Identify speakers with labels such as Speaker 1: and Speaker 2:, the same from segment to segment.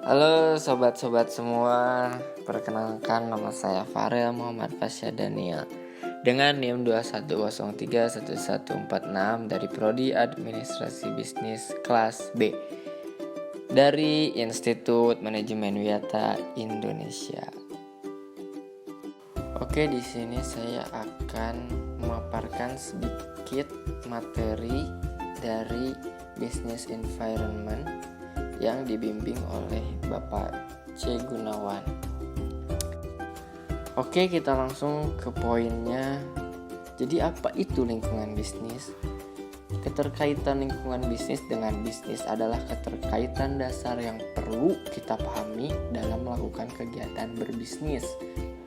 Speaker 1: Halo sobat-sobat semua, perkenalkan nama saya Farel Muhammad Fasya Daniel dengan NIM 210311146 dari Prodi Administrasi Bisnis kelas B dari Institut Manajemen Wiyata Indonesia. Oke, di sini saya akan memaparkan sedikit materi dari Business Environment yang dibimbing oleh Bapak C. Gunawan. Oke, kita langsung ke poinnya. Jadi apa itu lingkungan bisnis? Keterkaitan lingkungan bisnis dengan bisnis adalah keterkaitan dasar yang perlu kita pahami dalam melakukan kegiatan berbisnis.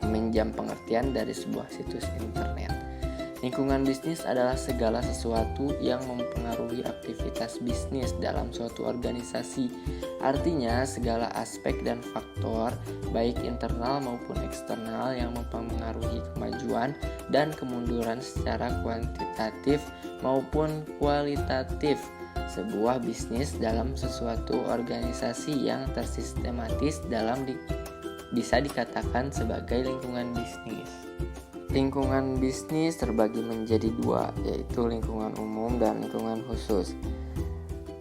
Speaker 1: Meminjam pengertian dari sebuah situs internet. Lingkungan bisnis adalah segala sesuatu yang mempengaruhi aktivitas bisnis dalam suatu organisasi. Artinya, segala aspek dan faktor, baik internal maupun eksternal, yang mempengaruhi kemajuan dan kemunduran secara kuantitatif maupun kualitatif sebuah bisnis dalam sesuatu organisasi yang tersistematis bisa dikatakan sebagai lingkungan bisnis. Lingkungan bisnis terbagi menjadi dua, yaitu lingkungan umum dan lingkungan khusus.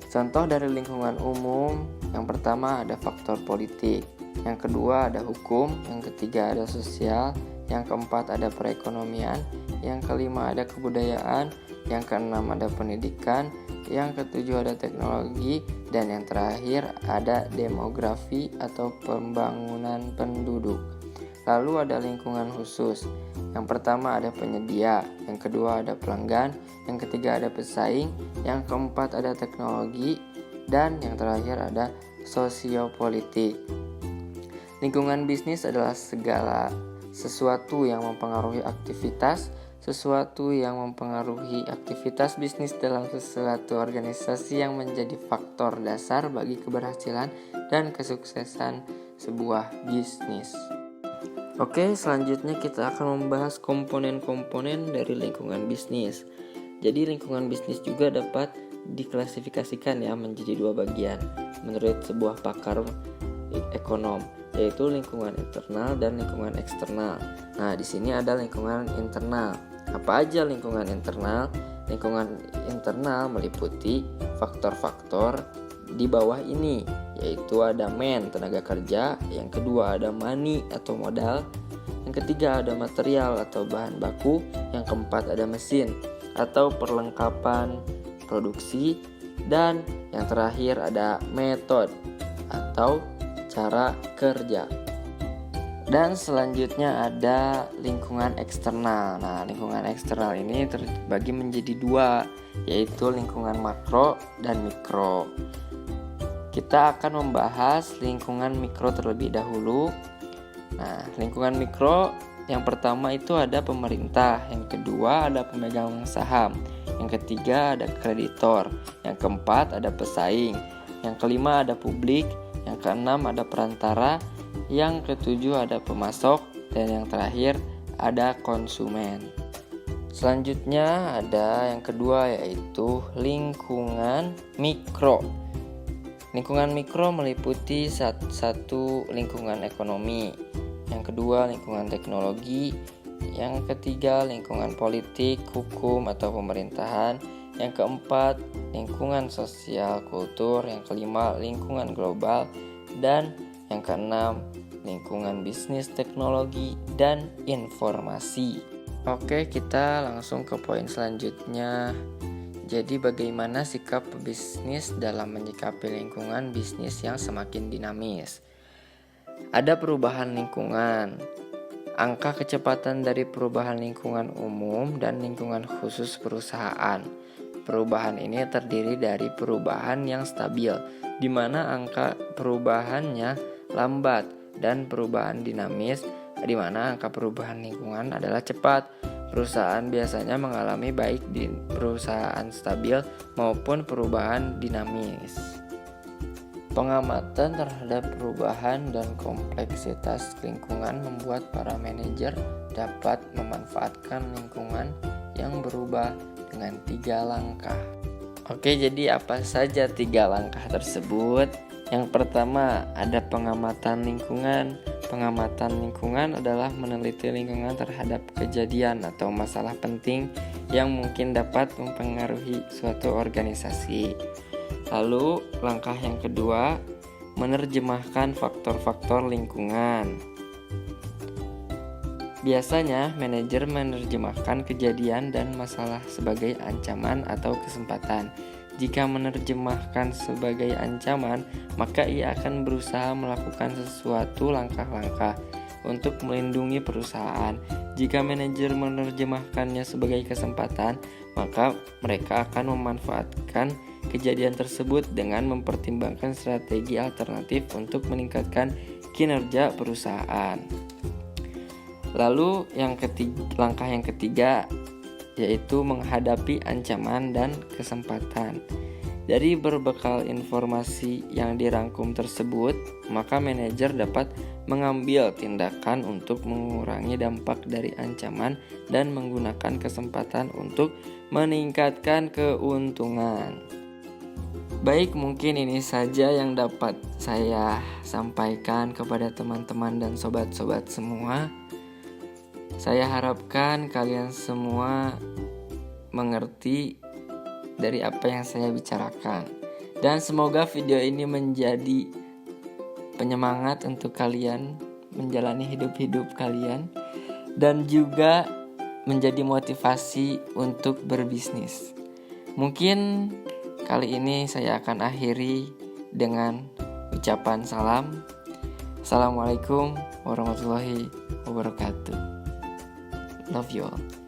Speaker 1: Contoh dari lingkungan umum, yang pertama ada faktor politik, yang kedua ada hukum, yang ketiga ada sosial, yang keempat ada perekonomian, yang kelima ada kebudayaan, yang keenam ada pendidikan, yang ketujuh ada teknologi, dan yang terakhir ada demografi atau pembangunan penduduk. Lalu ada lingkungan khusus. Yang pertama ada penyedia, yang kedua ada pelanggan, yang ketiga ada pesaing, yang keempat ada teknologi, dan yang terakhir ada sosiopolitik. Lingkungan bisnis adalah segala sesuatu yang mempengaruhi aktivitas bisnis dalam suatu organisasi yang menjadi faktor dasar bagi keberhasilan dan kesuksesan sebuah bisnis. Oke, selanjutnya kita akan membahas komponen-komponen dari lingkungan bisnis. Jadi lingkungan bisnis juga dapat diklasifikasikan menjadi dua bagian menurut sebuah pakar ekonom, yaitu lingkungan internal dan lingkungan eksternal. Nah, di sini ada lingkungan internal. Apa aja lingkungan internal? Lingkungan internal meliputi faktor-faktor di bawah ini, yaitu ada tenaga kerja, yang kedua ada money atau modal, yang ketiga ada material atau bahan baku, yang keempat ada mesin atau perlengkapan produksi, dan yang terakhir ada metode atau cara kerja. Dan selanjutnya ada lingkungan eksternal. Nah, lingkungan eksternal ini terbagi menjadi dua, yaitu lingkungan makro dan mikro. Kita akan membahas lingkungan mikro terlebih dahulu. Nah, lingkungan mikro yang pertama itu ada pemerintah, yang kedua ada pemegang saham, yang ketiga ada kreditor, yang keempat ada pesaing, yang kelima ada publik, yang keenam ada perantara, yang ketujuh ada pemasok, dan yang terakhir ada konsumen. Selanjutnya ada yang kedua, yaitu lingkungan mikro. Lingkungan mikro meliputi satu lingkungan ekonomi, yang kedua lingkungan teknologi, yang ketiga lingkungan politik, hukum atau pemerintahan, yang keempat lingkungan sosial kultur, yang kelima lingkungan global, dan yang keenam lingkungan bisnis teknologi dan informasi. Oke, kita langsung ke poin selanjutnya. Jadi bagaimana sikap pebisnis dalam menyikapi lingkungan bisnis yang semakin dinamis? Ada perubahan lingkungan. Angka kecepatan dari perubahan lingkungan umum dan lingkungan khusus perusahaan. Perubahan ini terdiri dari perubahan yang stabil, di mana angka perubahannya lambat, dan perubahan dinamis, di mana angka perubahan lingkungan adalah cepat. Perusahaan biasanya mengalami baik di perusahaan stabil maupun perubahan dinamis. Pengamatan terhadap perubahan dan kompleksitas lingkungan membuat para manajer dapat memanfaatkan lingkungan yang berubah dengan 3 langkah. Oke, jadi apa saja 3 langkah tersebut? Yang pertama ada pengamatan lingkungan. Pengamatan lingkungan adalah meneliti lingkungan terhadap kejadian atau masalah penting yang mungkin dapat mempengaruhi suatu organisasi. Lalu langkah yang kedua, menerjemahkan faktor-faktor lingkungan. Biasanya manajer menerjemahkan kejadian dan masalah sebagai ancaman atau kesempatan. Jika menerjemahkan sebagai ancaman, maka ia akan berusaha melakukan sesuatu langkah-langkah untuk melindungi perusahaan. Jika manajer menerjemahkannya sebagai kesempatan, maka mereka akan memanfaatkan kejadian tersebut dengan mempertimbangkan strategi alternatif untuk meningkatkan kinerja perusahaan. Lalu langkah yang ketiga yaitu menghadapi ancaman dan kesempatan. Dari berbekal informasi yang dirangkum tersebut, maka manajer dapat mengambil tindakan untuk mengurangi dampak dari ancaman dan menggunakan kesempatan untuk meningkatkan keuntungan. Baik, mungkin ini saja yang dapat saya sampaikan kepada teman-teman dan sobat-sobat semua. Saya harapkan kalian semua mengerti dari apa yang saya bicarakan. Dan semoga video ini menjadi penyemangat untuk kalian menjalani hidup-hidup kalian. Dan juga menjadi motivasi untuk berbisnis. Mungkin kali ini saya akan akhiri dengan ucapan salam. Assalamualaikum warahmatullahi wabarakatuh. Love you all.